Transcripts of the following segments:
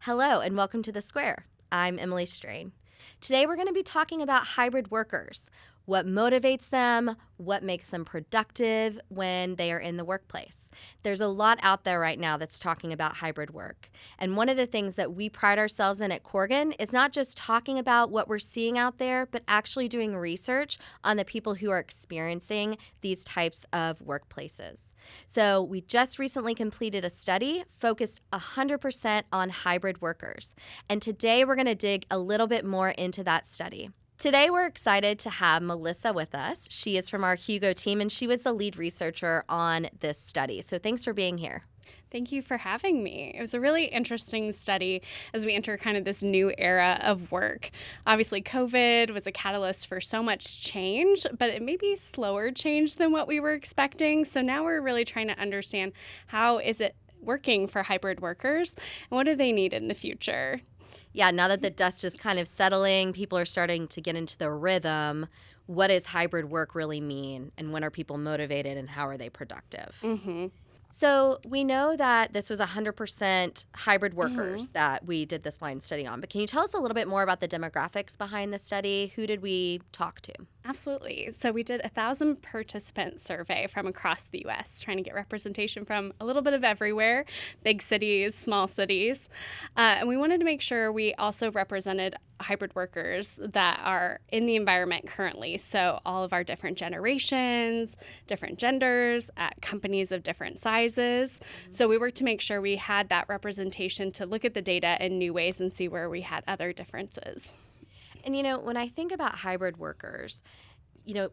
Hello and welcome to TheSquare. I'm Emily Strain. Today we're going to be talking about hybrid workers, what motivates them, what makes them productive when they are in the workplace. There's a lot out there right now that's talking about hybrid work. And one of the things that we pride ourselves in at Corgan is not just talking about what we're seeing out there, but actually doing research on the people who are experiencing these types of workplaces. So we just recently completed a study focused 100% on hybrid workers. And today we're going to dig a little bit more into that study. Today we're excited to have Melissa with us. She is from our Hugo team and she was the lead researcher on this study. So thanks for being here. Thank you for having me. It was a really interesting study as we enter kind of this new era of work. Obviously, COVID was a catalyst for so much change, but it may be slower change than what we were expecting. So now we're really trying to understand how is it working for hybrid workers and what do they need in the future? Yeah, now that the dust is kind of settling, people are starting to get into the rhythm. What does hybrid work really mean? And when are people motivated and how are they productive? Mm-hmm. So we know that this was 100% hybrid workers that we did this blind study on. But can you tell us a little bit more about the demographics behind the study? Who did we talk to? Absolutely. So we did a 1,000 participant survey from across the U.S., trying to get representation from a little bit of everywhere, big cities, small cities. And we wanted to make sure we also represented hybrid workers that are in the environment currently. So all of our different generations, different genders, at companies of different sizes. So we worked to make sure we had that representation to look at the data in new ways and see where we had other differences. And, when I think about hybrid workers,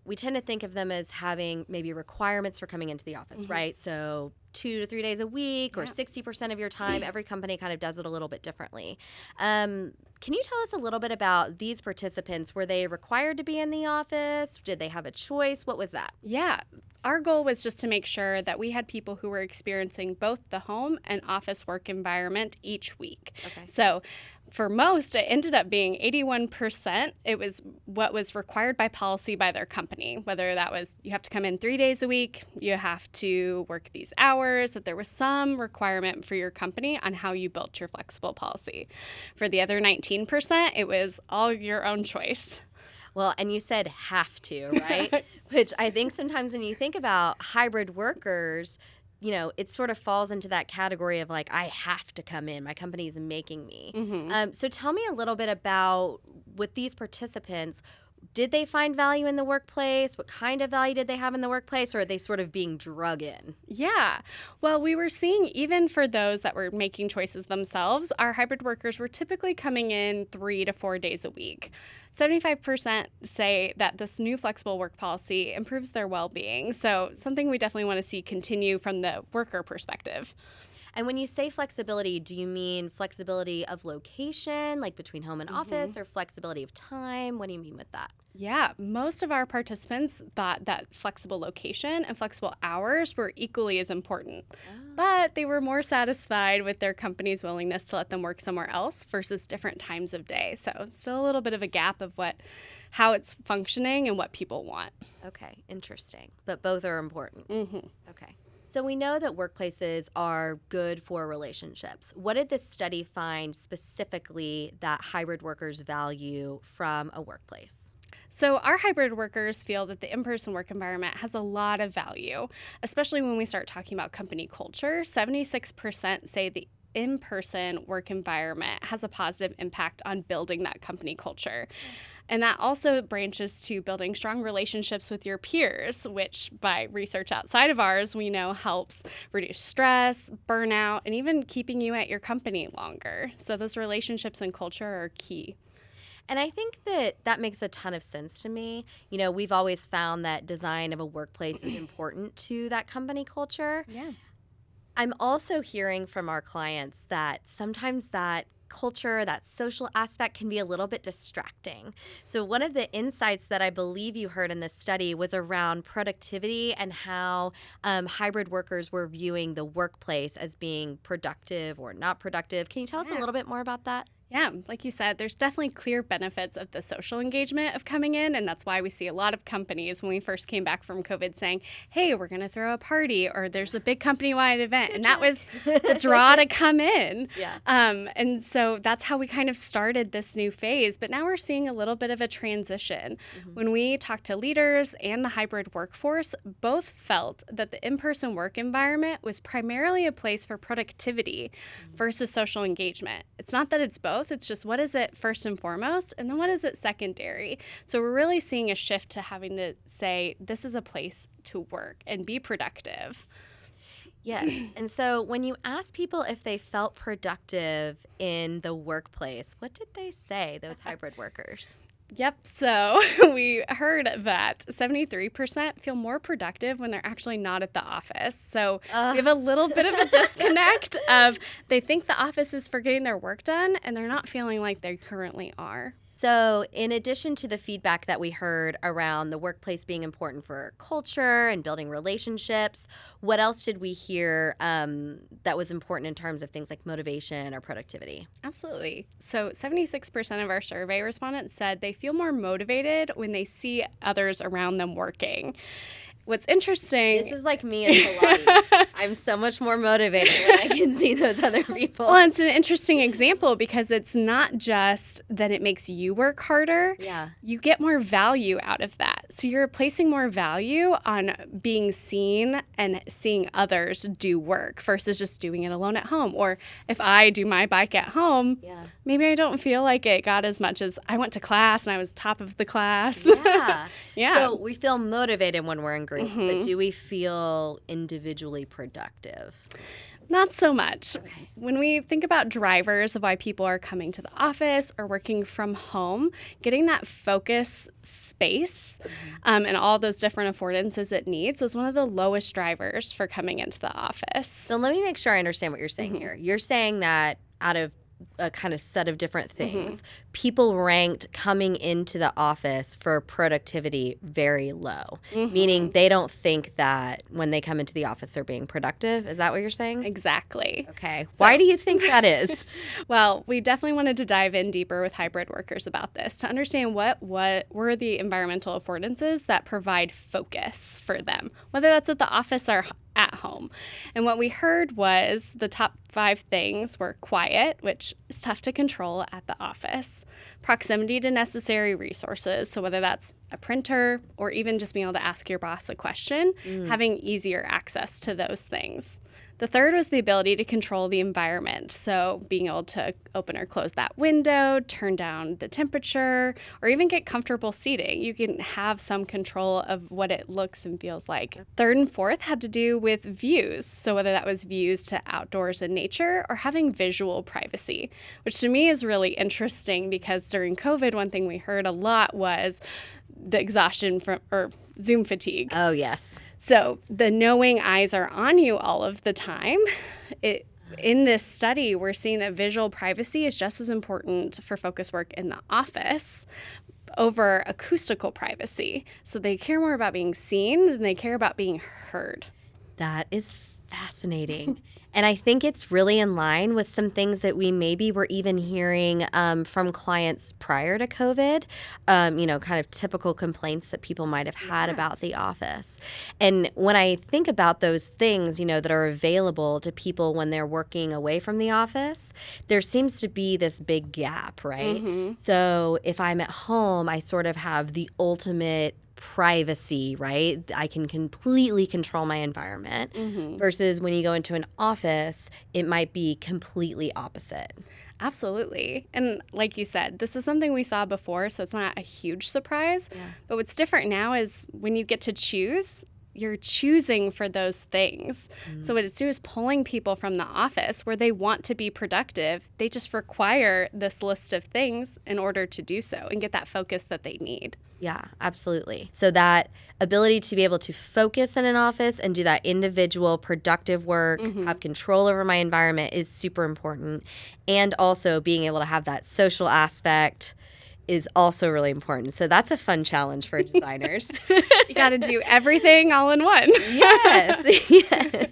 we tend to think of them as having maybe requirements for coming into the office, right? So 2 to 3 days a week or 60% of your time. Every company kind of does it a little bit differently. Can you tell us a little bit about these participants? Were they required to be in the office? Did they have a choice? What was that? Yeah. Our goal was just to make sure that we had people who were experiencing both the home and office work environment each week. Okay. So for most, it ended up being 81%. It was what was required by policy by their company, whether that was you have to come in 3 days a week, you have to work these hours, that there was some requirement for your company on how you built your flexible policy. For the other 19%, it was all your own choice. Well, and you said have to, right? Which I think sometimes when you think about hybrid workers, it sort of falls into that category of like, I have to come in. My company is making me. So tell me a little bit about with these participants, did they find value in the workplace? What kind of value did they have in the workplace? Or are they sort of being drug in? Yeah. Well, we were seeing even for those that were making choices themselves, our hybrid workers were typically coming in 3 to 4 days a week. 75% say that this new flexible work policy improves their well-being. So something we definitely want to see continue from the worker perspective. And when you say flexibility, do you mean flexibility of location, like between home and office, or flexibility of time? What do you mean with that? Yeah, most of our participants thought that flexible location and flexible hours were equally as important. But they were more satisfied with their company's willingness to let them work somewhere else versus different times of day. So it's still a little bit of a gap of how it's functioning and what people want. Okay, interesting. But both are important. Mm-hmm. Okay. So we know that workplaces are good for relationships. What did this study find specifically that hybrid workers value from a workplace? So our hybrid workers feel that the in-person work environment has a lot of value, especially when we start talking about company culture. 76% say the in-person work environment has a positive impact on building that company culture. And that also branches to building strong relationships with your peers, which by research outside of ours, we know helps reduce stress, burnout, and even keeping you at your company longer. So those relationships and culture are key. And I think that makes a ton of sense to me. We've always found that design of a workplace is important to that company culture. Yeah. I'm also hearing from our clients that sometimes that culture, that social aspect can be a little bit distracting. So one of the insights that I believe you heard in this study was around productivity and how hybrid workers were viewing the workplace as being productive or not productive. Can you tell us a little bit more about that? Yeah, like you said, there's definitely clear benefits of the social engagement of coming in. And that's why we see a lot of companies when we first came back from COVID saying, hey, we're going to throw a party or there's a big company-wide event. Good And job. that was the draw to come in. Yeah. And so that's how we kind of started this new phase. But now we're seeing a little bit of a transition. When we talked to leaders and the hybrid workforce, both felt that the in-person work environment was primarily a place for productivity versus social engagement. It's not that it's both. It's just what is it first and foremost, and then what is it secondary? So we're really seeing a shift to having to say, this is a place to work and be productive. Yes. And so when you ask people if they felt productive in the workplace, what did they say, those hybrid workers? Yep. So we heard that 73% feel more productive when they're actually not at the office. So we have a little bit of a disconnect of they think the office is for getting their work done and they're not feeling like they currently are. So, in addition to the feedback that we heard around the workplace being important for culture and building relationships, what else did we hear that was important in terms of things like motivation or productivity? Absolutely. So 76% of our survey respondents said they feel more motivated when they see others around them working. What's interesting... This is like me and Pilates. I'm so much more motivated when I can see those other people. Well, it's an interesting example because it's not just that it makes you work harder. Yeah. You get more value out of that. So you're placing more value on being seen and seeing others do work versus just doing it alone at home. Or if I do my bike at home, maybe I don't feel like it got as much as I went to class and I was top of the class. Yeah. Yeah. So we feel motivated when we're in groups, but do we feel individually productive? Not so much. Okay. When we think about drivers of why people are coming to the office or working from home, getting that focus space and all those different affordances it needs was one of the lowest drivers for coming into the office. So let me make sure I understand what you're saying here. You're saying that out of a kind of set of different things, people ranked coming into the office for productivity very low, meaning they don't think that when they come into the office they're being productive. Is that what you're saying? Exactly. Okay. Why do you think that is? Well, we definitely wanted to dive in deeper with hybrid workers about this to understand what were the environmental affordances that provide focus for them, whether that's at the office or at home. And what we heard was the top 5 things were quiet, which is tough to control at the office, proximity to necessary resources, so whether that's a printer or even just being able to ask your boss a question, having easier access to those things. The third was the ability to control the environment. So being able to open or close that window, turn down the temperature, or even get comfortable seating. You can have some control of what it looks and feels like. Third and fourth had to do with views. So whether that was views to outdoors and nature or having visual privacy, which to me is really interesting because during COVID, one thing we heard a lot was the exhaustion from or Zoom fatigue. Oh, yes. So the knowing eyes are on you all of the time, in this study, we're seeing that visual privacy is just as important for focus work in the office over acoustical privacy. So they care more about being seen than they care about being heard. That is fascinating. And I think it's really in line with some things that we maybe were even hearing from clients prior to COVID, kind of typical complaints that people might have had about the office. And when I think about those things, that are available to people when they're working away from the office, there seems to be this big gap, right? So if I'm at home, I sort of have the ultimate privacy, right? I can completely control my environment versus when you go into an office, it might be completely opposite. Absolutely. And like you said, this is something we saw before, so it's not a huge surprise. But what's different now is when you get to choose, you're choosing for those things. So what it's doing is pulling people from the office where they want to be productive. They just require this list of things in order to do so and get that focus that they need. Yeah, absolutely. So that ability to be able to focus in an office and do that individual productive work, have control over my environment is super important. And also being able to have that social aspect is also really important. So that's a fun challenge for designers. You got to do everything all in one. Yes. Yes.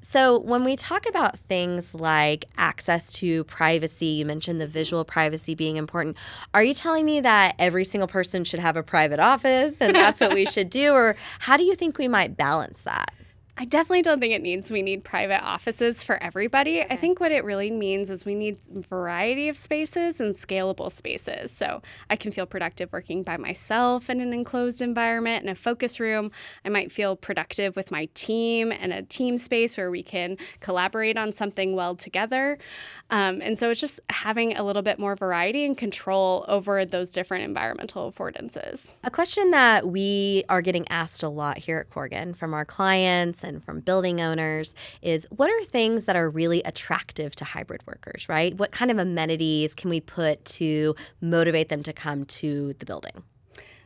So when we talk about things like access to privacy, you mentioned the visual privacy being important. Are you telling me that every single person should have a private office and that's what we should do? Or how do you think we might balance that? I definitely don't think it means we need private offices for everybody. I think what it really means is we need a variety of spaces and scalable spaces. So I can feel productive working by myself in an enclosed environment in a focus room. I might feel productive with my team in a team space where we can collaborate on something well together. And so it's just having a little bit more variety and control over those different environmental affordances. A question that we are getting asked a lot here at Corgan from our clients and from building owners is, what are things that are really attractive to hybrid workers, right? What kind of amenities can we put to motivate them to come to the building?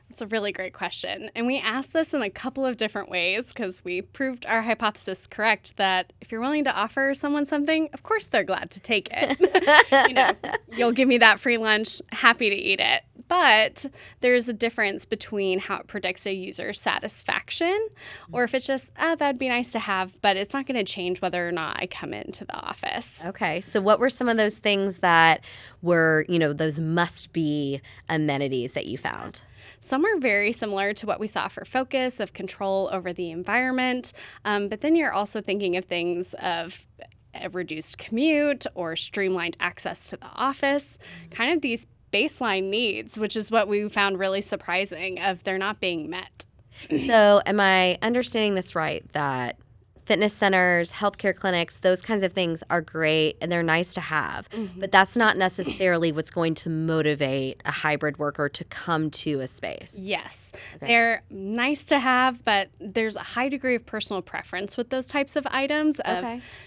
It's a really great question. And we asked this in a couple of different ways because we proved our hypothesis correct that if you're willing to offer someone something, of course they're glad to take it. You'll give me that free lunch, happy to eat it. But there's a difference between how it predicts a user's satisfaction or if it's just, that'd be nice to have, but it's not going to change whether or not I come into the office. Okay. So what were some of those things that were, those must-be amenities that you found? Some are very similar to what we saw for focus, of control over the environment. But then you're also thinking of things of a reduced commute or streamlined access to the office, kind of these baseline needs, which is what we found really surprising of they're not being met. So am I understanding this right, that fitness centers, healthcare clinics, those kinds of things are great and they're nice to have, but that's not necessarily what's going to motivate a hybrid worker to come to a space? Yes. Okay. They're nice to have, but there's a high degree of personal preference with those types of items.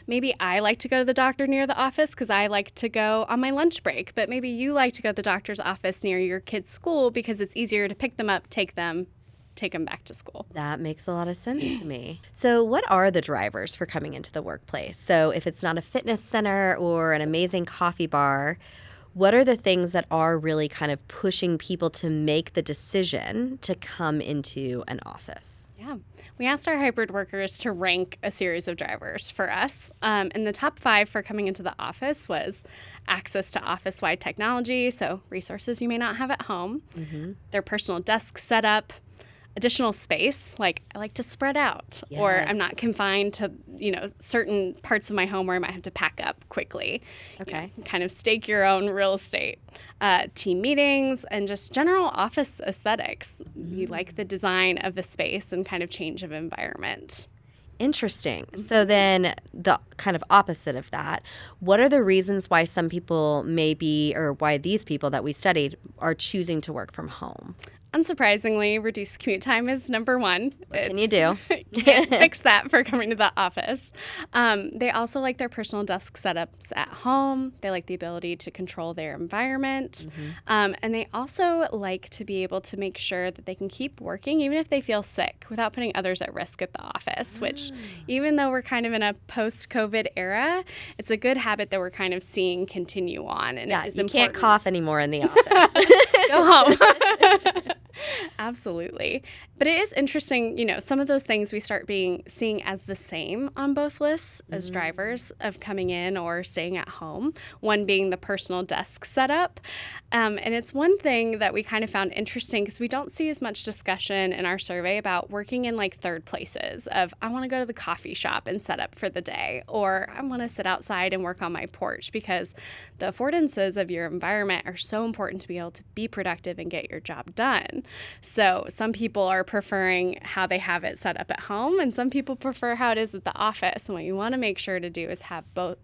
Maybe I like to go to the doctor near the office because I like to go on my lunch break, but maybe you like to go to the doctor's office near your kid's school because it's easier to pick them up, take them back to school. That makes a lot of sense to me. So what are the drivers for coming into the workplace? So if it's not a fitness center or an amazing coffee bar, what are the things that are really kind of pushing people to make the decision to come into an office? Yeah. We asked our hybrid workers to rank a series of drivers for us. And the top 5 for coming into the office was access to office-wide technology, so resources you may not have at home, their personal desk setup, additional space, like I like to spread out, or I'm not confined to, certain parts of my home where I might have to pack up quickly. Okay. Kind of stake your own real estate. Team meetings and just general office aesthetics. You like the design of the space and kind of change of environment. Interesting. So then the kind of opposite of that, what are the reasons why some people why these people that we studied are choosing to work from home? Unsurprisingly, reduced commute time is number 1. What can you do? You can't fix that for coming to the office. They also like their personal desk setups at home. They like the ability to control their environment. And they also like to be able to make sure that they can keep working even if they feel sick without putting others at risk at the office, which even though we're kind of in a post-COVID era, it's a good habit that we're kind of seeing continue on. And it is important. Can't cough anymore in the office. Go home. Absolutely. But it is interesting, some of those things we start seeing as the same on both lists as drivers of coming in or staying at home, one being the personal desk setup. And it's one thing that we kind of found interesting because we don't see as much discussion in our survey about working in like third places of I want to go to the coffee shop and set up for the day, or I want to sit outside and work on my porch, because the affordances of your environment are so important to be able to be productive and get your job done. So some people are preferring how they have it set up at home, and some people prefer how it is at the office. And what you want to make sure to do is have both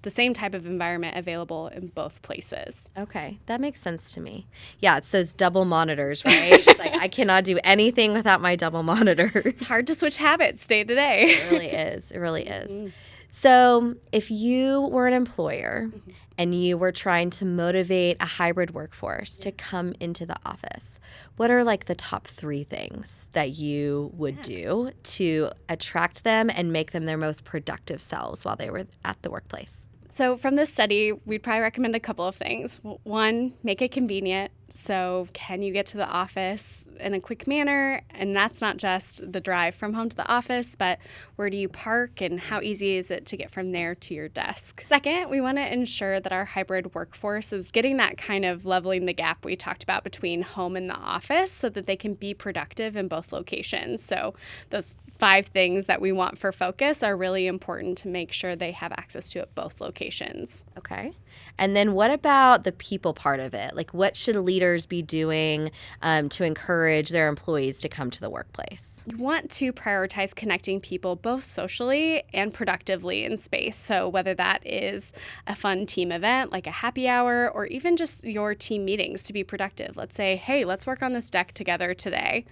the same type of environment available in both places. Okay, that makes sense to me. Yeah, it's those double monitors, right? It's like I cannot do anything without my double monitors. It's hard to switch habits day to day. It really is. It really is. So if you were an employer and you were trying to motivate a hybrid workforce to come into the office, what are like the top 3 things that you would do to attract them and make them their most productive selves while they were at the workplace? So, from this study, we'd probably recommend a couple of things. One, make it convenient. So, can you get to the office in a quick manner? And that's not just the drive from home to the office, but where do you park and how easy is it to get from there to your desk? Second, we want to ensure that our hybrid workforce is getting that kind of leveling the gap we talked about between home and the office so that they can be productive in both locations. So, those 5 things that we want for focus are really important to make sure they have access to at both locations. Okay. And then what about the people part of it? Like, what should leaders be doing to encourage their employees to come to the workplace? You want to prioritize connecting people both socially and productively in space. So, whether that is a fun team event like a happy hour or even just your team meetings to be productive. Let's say, hey, let's work on this deck together today.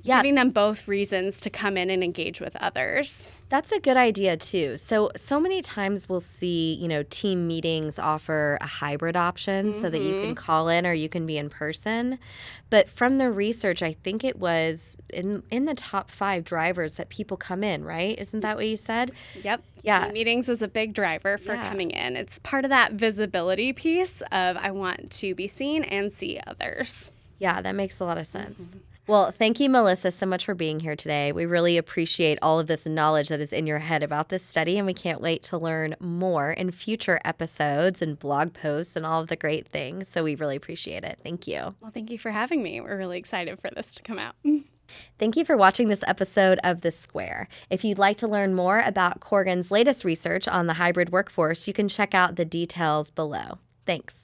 Yeah, Giving them both reasons to come in and engage with others. that's a good idea too. So many times we'll see, team meetings offer a hybrid option so that you can call in or you can be in person. But from the research, I think it was in the top 5 drivers that people come in, right? Isn't that what you said? Yep. Yeah. Team meetings is a big driver for coming in. It's part of that visibility piece of I want to be seen and see others. Yeah, that makes a lot of sense. Well, thank you, Melissa, so much for being here today. We really appreciate all of this knowledge that is in your head about this study, and we can't wait to learn more in future episodes and blog posts and all of the great things. So we really appreciate it. Thank you. Well, thank you for having me. We're really excited for this to come out. Thank you for watching this episode of TheSquare. If you'd like to learn more about Corgan's latest research on the hybrid workforce, you can check out the details below. Thanks.